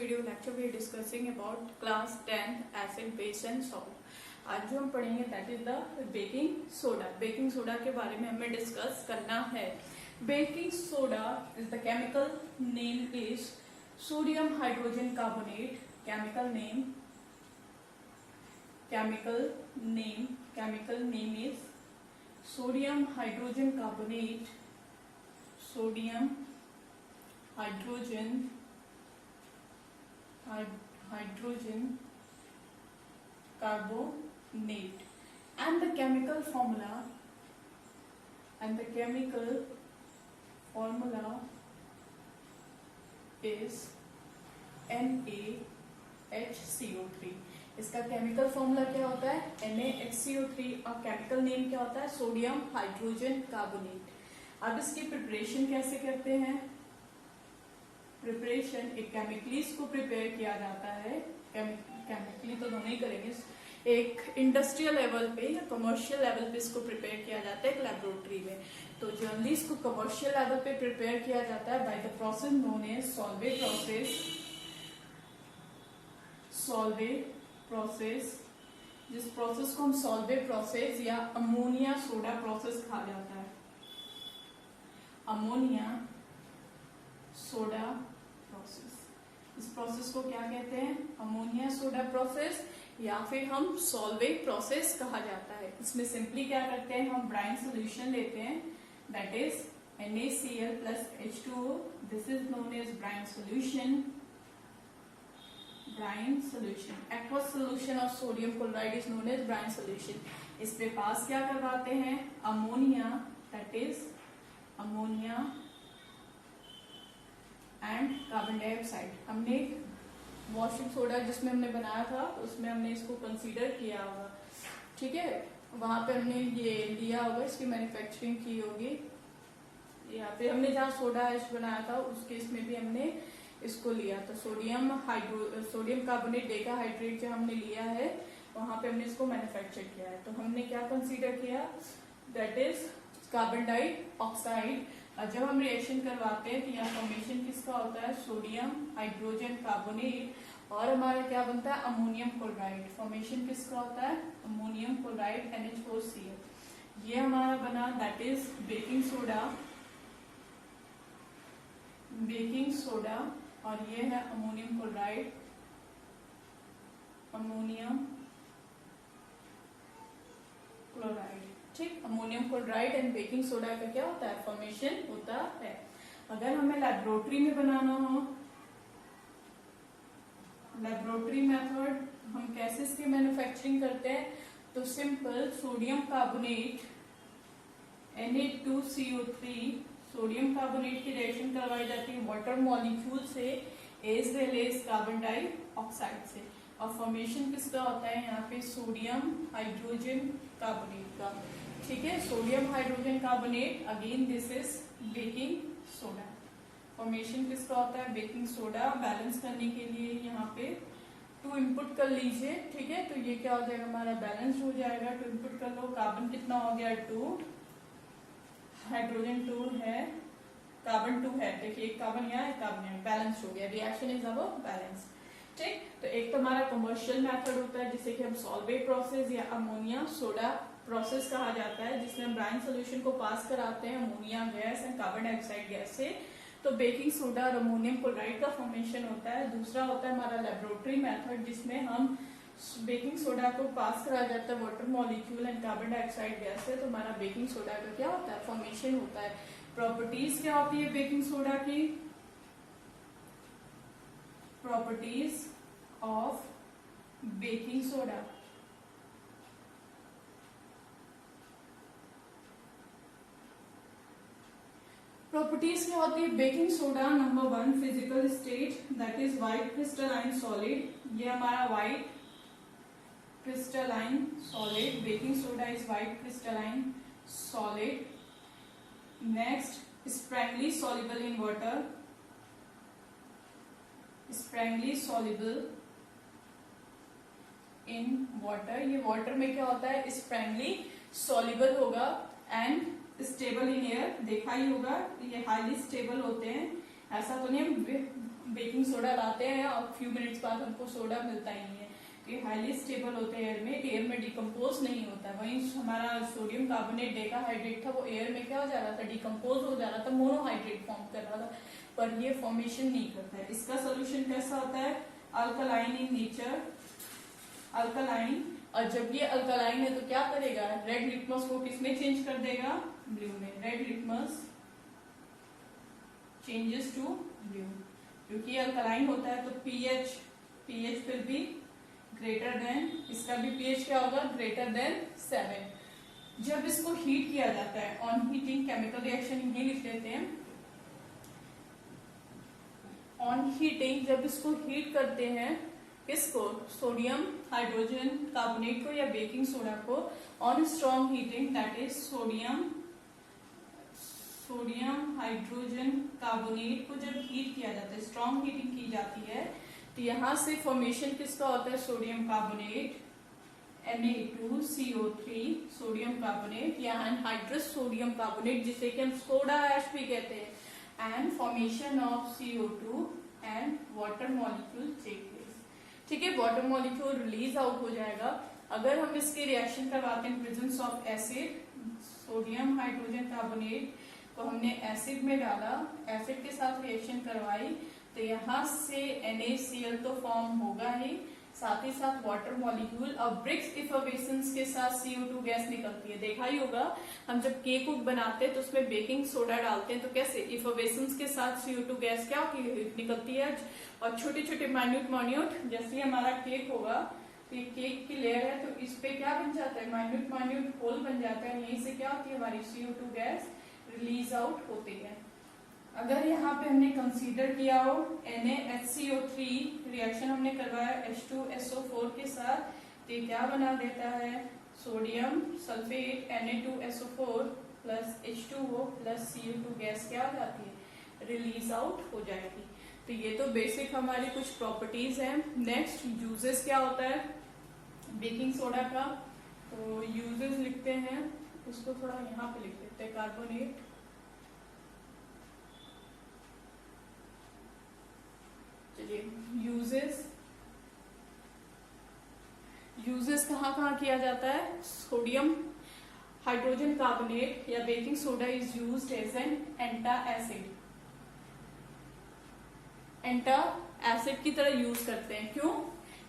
video lecture we are discussing about class 10th acid base and salt। आज जो हम पढ़ेंगे that is the baking soda. Baking soda के बारे में हमें डिस्कस करना है। Baking soda is the chemical name is sodium hydrogen carbonate. Chemical name is sodium hydrogen carbonate. Sodium hydrogen carbonate and the chemical formula is NaHCO3। इसका chemical formula क्या होता है? NaHCO3 और केमिकल नेम क्या होता है? Sodium hydrogen carbonate. अब इसकी प्रिपरेशन कैसे करते हैं? प्रिपरेशन एक केमिकली इसको प्रिपेयर किया जाता है। केमिकली तो दोनों ही करेंगे, एक इंडस्ट्रियल लेवल पे या कमर्शियल लेवल पे इसको प्रिपेयर किया जाता है एक लेबोरेटरी में। तो जनरली इसको कमर्शियल लेवल पे प्रिपेयर किया जाता है by the process known as Solvay process. जिस प्रोसेस को हम सॉल्वे प्रोसेस या अमोनिया सोडा प्रोसेस कहा जाता है। अमोनिया सोडा प्रोसेस, इस प्रोसेस को क्या कहते हैं? अमोनिया सोडा प्रोसेस या फिर हम सॉल्वे प्रोसेस कहा जाता है। इसमें सिंपली क्या करते हैं, हम ब्राइन सोल्यूशन लेते हैं that is NaCl plus H2O। This is known as brine solution. Aqueous solution of sodium chloride is known as brine solution. इस पे पास क्या करवाते हैं? Ammonia, that is ammonia and carbon dioxide. हमने वॉशिंग सोडा जिसमें हमने बनाया था उसमें हमने इसको कंसीडर किया होगा, ठीक है। वहां पे हमने ये लिया होगा, इसकी मैन्युफैक्चरिंग की होगी, या फिर हमने जहाँ सोडा ऐश बनाया था उसके इसमें भी हमने इसको लिया। तो सोडियम कार्बोनेट डेकाहाइड्रेट जो हमने लिया है वहां पे हमने इसको मैन्युफैक्चर किया है। तो हमने क्या कंसीडर किया? That is carbon dioxide. जब हम रिएक्शन करवाते हैं तो यहाँ फॉर्मेशन किसका होता है? सोडियम हाइड्रोजन कार्बोनेट और हमारा क्या बनता है? Ammonium chloride. फॉर्मेशन किसका होता है? Ammonium chloride NH4Cl। ये हमारा बना दैट इज बेकिंग सोडा और ये है अमोनियम क्लोराइड। ठीक, ammonium chloride and baking soda का क्या होता है? फॉर्मेशन होता है। अगर हमें लेबोरेटरी में बनाना हो, लेबोरेटरी मेथड हम कैसे इसकी मैन्युफैक्चरिंग करते हैं? तो simple sodium carbonate Na2CO3 sodium carbonate की रिएक्शन करवाई जाती है वाटर मॉलिक्यूल से as well as carbon dioxide से। और फॉर्मेशन किसका होता है? यहाँ पे सोडियम हाइड्रोजन कार्बोनेट का, ठीक है। Sodium hydrogen carbonate, again this is baking soda. Formation किसका होता है? Baking soda. बैलेंस करने के लिए यहाँ पे 2 इनपुट कर लीजिए, ठीक है। तो ये क्या हो जाएगा? हमारा बैलेंस हो जाएगा। 2 इनपुट कर लो। कार्बन कितना हो गया? 2, हाइड्रोजन 2 है, कार्बन 2 है। देखिए एक कार्बन यहाँ, एक कार्बन यहाँ, बैलेंस हो गया। रिएक्शन इज अब बैलेंस, ठीक। तो एक तो हमारा कमर्शियल मेथड होता है जिसे कि हम सॉल्वे प्रोसेस या अमोनिया सोडा प्रोसेस कहा जाता है, जिसमें हम ब्राइन सोल्यूशन को पास कराते हैं ammonia gas and carbon dioxide gas से। तो बेकिंग सोडा और अमोनियम क्लोराइड का फॉर्मेशन होता है। दूसरा होता है हमारा लेबोरेटरी मेथड जिसमें हम बेकिंग सोडा को पास कराया जाता है water molecule and carbon dioxide gas से। तो हमारा बेकिंग सोडा का क्या होता है? फॉर्मेशन होता है। प्रॉपर्टीज क्या होती है बेकिंग सोडा की? Properties of baking soda. Properties क्या होती है baking soda? Number 1 physical state that is white crystalline solid. ये हमारा white crystalline solid. Baking soda is white crystalline solid. Next, sparingly soluble in water. Sparingly soluble in water. ये water में क्या होता है? स्प्रैंगली सॉल्युबल होगा and stable in air. देखा ही होगा ये हाईली स्टेबल होते हैं। ऐसा तो नहीं बेकिंग सोडा लाते हैं और फ्यू मिनट्स बाद हमको सोडा मिलता ही नहीं है, ये हाईली स्टेबल होते हैं एयर में डिकम्पोज नहीं होता है। वहीं हमारा सोडियम कार्बोनेट डेकाहाइड्रेट था, वो एयर में क्या हो जा रहा था, डिकम्पोज हो जा रहा था, मोनोहाइड्रेट फॉर्म कर रहा था, पर ये फॉर्मेशन नहीं करता है। इसका सोल्यूशन कैसा होता है, अल्कलाइन इन नेचर, अल्कलाइन। और जब ये अल्कलाइन है तो क्या करेगा, रेड लिटमस को किसमें चेंज कर देगा, ब्लू में। Red litmus changes to blue, क्योंकि ये अल्कलाइन होता है तो पीएच फिर भी ग्रेटर देन, इसका भी पीएच क्या होगा, ग्रेटर देन 7। जब इसको हीट किया जाता है, ऑन हीटिंग केमिकल रिएक्शन ये लिख लेते हैं, ऑन हीटिंग जब इसको हीट करते हैं, किसको, सोडियम हाइड्रोजन कार्बोनेट को या बेकिंग सोडा को, on strong heating that is sodium hydrogen carbonate को जब हीट किया जाता है, स्ट्रॉन्ग हीटिंग की जाती है, तो यहाँ से फॉर्मेशन किसका होता है, sodium carbonate Na2CO3 sodium carbonate या एनहाइड्रस सोडियम कार्बोनेट, जिसे कि हम सोडा ऐश भी कहते हैं, and formation of CO2 and water molecule take place. ठीक है, वाटर मॉलिक्यूल रिलीज आउट हो जाएगा। अगर हम इसकी रिएक्शन करवाते हैं presence of acid, sodium hydrogen carbonate को हमने एसिड में डाला, एसिड के साथ रिएक्शन करवाई, तो यहाँ से NaCl तो फॉर्म होगा ही, साथ ही साथ वाटर मॉलिक्यूल और ब्रिक्स इफर्वेसेंस के साथ CO2 गैस निकलती है। देखा ही होगा, हम जब केक बनाते हैं तो उसमें बेकिंग सोडा डालते हैं तो कैसे इफर्वेसेंस के साथ CO2 गैस क्या निकलती है, और छोटे छोटे माइन्यूट जैसे हमारा केक होगा, तो ये केक की लेयर है तो इस पे क्या बन जाता है, माइन्यूट होल बन जाता है, यहीं से क्या होती है, हमारी CO2 गैस रिलीज आउट होती है। अगर यहाँ पे हमने कंसीडर किया हो NaHCO3 रिएक्शन हमने करवाया H2SO4 के साथ, तो ये क्या बना देता है, sodium sulphate Na2SO4 plus H2O plus CO2 gas क्या हो जाती है, रिलीज आउट हो जाएगी। तो ये तो बेसिक हमारी कुछ प्रॉपर्टीज हैं। नेक्स्ट यूजेस क्या होता है बेकिंग सोडा का, तो यूजेस लिखते हैं, उसको थोड़ा यहाँ पे लिख देते हैं, कार्बोनेट, यूजेस कहाँ किया जाता है, सोडियम हाइड्रोजन कार्बोनेट या baking soda is used as an antacid की तरह यूज करते हैं। क्यों,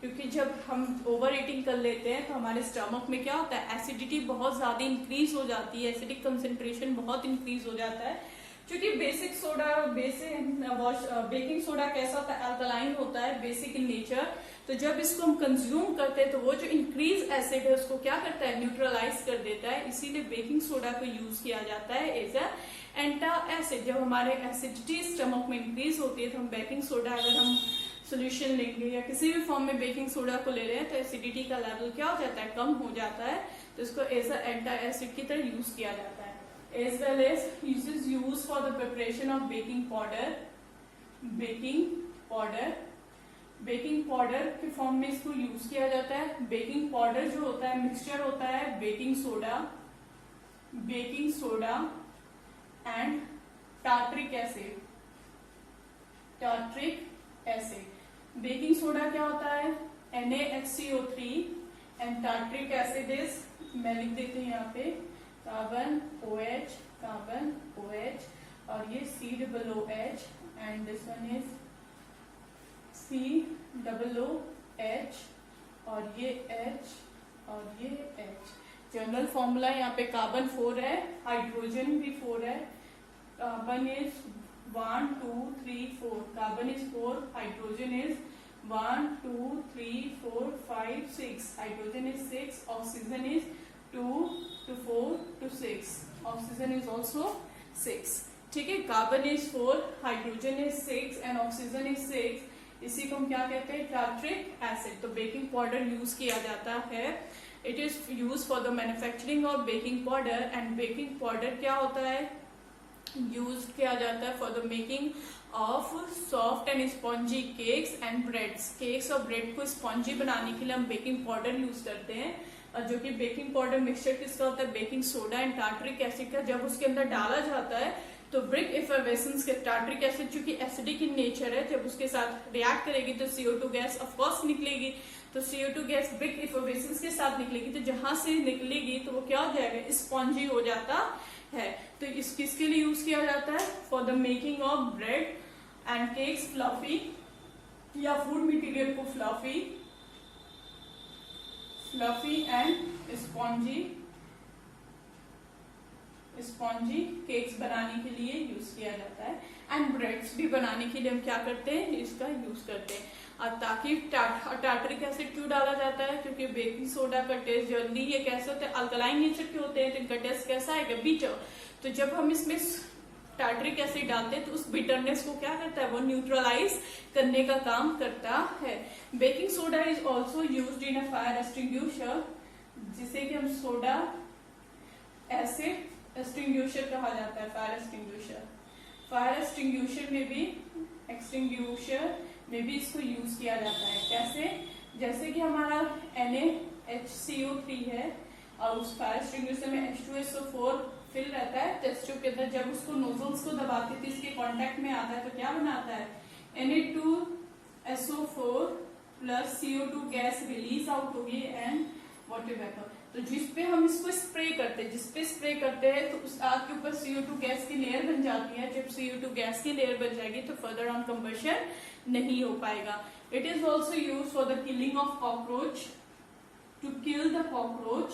क्योंकि जब हम ओवर ईटिंग कर लेते हैं तो हमारे स्टमक में क्या होता है, एसिडिटी बहुत ज्यादा इंक्रीज हो जाती है, एसिडिक कंसेंट्रेशन बहुत इंक्रीज हो जाता है। क्योंकि बेसिक सोडा बेकिंग सोडा कैसा होता है, अल्कलाइन होता है, बेसिक इन नेचर, तो जब इसको हम कंज्यूम करते हैं तो वो जो इंक्रीज एसिड है उसको क्या करता है, न्यूट्रलाइज कर देता है। इसीलिए बेकिंग सोडा को यूज किया जाता है एज अ एंटा एसिड। जब हमारे एसिडिटी स्टमक में इंक्रीज होती है तो हम बेकिंग सोडा, अगर हम सोल्यूशन लेंगे या किसी भी फॉर्म में बेकिंग सोडा को ले रहे हैं तो एसिडिटी का लेवल क्या हो जाता है, कम हो जाता है, तो इसको एज अ एंटा एसिड की तरह यूज किया जाता है। as well as uses used for the preparation of baking powder baking powder के फॉर्म में इसको यूज किया जाता है। बेकिंग पाउडर जो होता है मिक्सचर होता है baking soda and tartaric acid. Baking soda क्या होता है, NaHCO3 and tartaric acid is, मैं लिख देती हूँ यहाँ पे, कार्बन OH और ये COOH and this one is COOH और ये H और ये H। जनरल फॉर्मूला यहाँ पे कार्बन 4 है, हाइड्रोजन भी 4 है, carbon is 1 2 3 4, carbon is 4, hydrogen is 1 2 3 4 5 6, hydrogen is 6, oxygen is 2 to 4 to 6, oxygen is also 6। ठीक है, carbon is 4, hydrogen is 6 and oxygen is 6। इसी को हम क्या कहते हैं, टार्ट्रिक एसिड। तो बेकिंग पाउडर यूज किया जाता है, it is use for the manufacturing of baking powder. And baking powder क्या होता है, यूज किया जाता है for the making of soft and spongy cakes and breads. Cakes और ब्रेड को स्पॉन्जी बनाने के लिए हम बेकिंग पाउडर यूज करते हैं। और जो कि बेकिंग पाउडर मिक्सचर किसका होता है, baking soda and tartaric acid का। जब उसके अंदर डाला जाता है तो ब्रिक इफरवेसेंस के टार्टरिक एसिड चूंकि एसिडिक इन नेचर है, जब उसके साथ रिएक्ट करेगी तो CO2 गैस ऑफकोर्स निकलेगी। तो CO2 गैस ब्रिक इफरवेसेंस के साथ निकलेगी, तो जहां से निकलेगी तो वो क्या हो जाएगा, स्पॉन्जी हो जाता है। तो इस किसके लिए यूज किया जाता है, for the making of bread and cakes fluffy, या फूड मटेरियल को फ्लफी एंड स्पॉन्जी केक्स बनाने के लिए यूज किया जाता है। एंड ब्रेड्स भी बनाने के लिए हम क्या करते हैं, इसका यूज करते हैं। और ताकि टार्टरिक एसिड क्यों डाला जाता है, क्योंकि बेकिंग सोडा का टेस्ट जल्दी, ये कैसे होते हैं, अल्कलाइन नेचर के होते हैं, तो इनका टेस्ट कैसा आएगा, बीटर। तो जब हम इसमें टार्टरिक एसिड डालते हैं तो उस बिटरनेस को क्या करता है, वो न्यूट्रलाइज करने का काम करता है। Baking soda is also used in a fire extinguisher, जिसे कि हम सोडा एसिड एक्सटिंग्विशर कहा जाता है। फायर एक्सटिंग्विशर में भी इसको यूज किया जाता है। कैसे, जैसे कि हमारा NaHCO3 है और उस फायर एक्सटिंग्विशर में H2SO4 फिल रहता है टेस्ट ट्यूब के अंदर। जब उसको नोजल्स को दबाते थे, इसके कांटेक्ट में आता है तो क्या बनाता है, Na2SO4 plus CO2 gas release out होगी एंड वाटर वेपर। तो जिसपे हम इसको स्प्रे करते हैं, तो उस आग के ऊपर CO2 गैस की लेयर बन जाती है। जब CO2 गैस की लेयर बन जाएगी तो फर्दर ऑन कंबशन नहीं हो पाएगा। It is also use for the killing of cockroach, to kill the cockroach.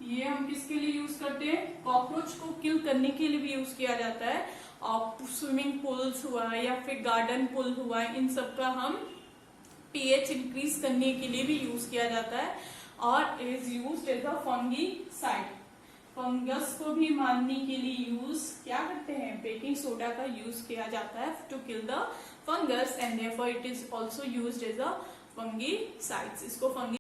ये हम किसके लिए यूज करते हैं, कॉकरोच को किल करने के लिए भी यूज किया जाता है। और स्विमिंग पूल्स हुआ या फिर गार्डन पूल हुआ, इन सब का हम pH इंक्रीज करने के लिए भी यूज किया जाता है। और is used as a fungicide, fungus को भी मारने के लिए यूज क्या करते हैं, बेकिंग सोडा का यूज किया जाता है to kill the fungus, and therefore it is also used as a fungicide. इसको फंगी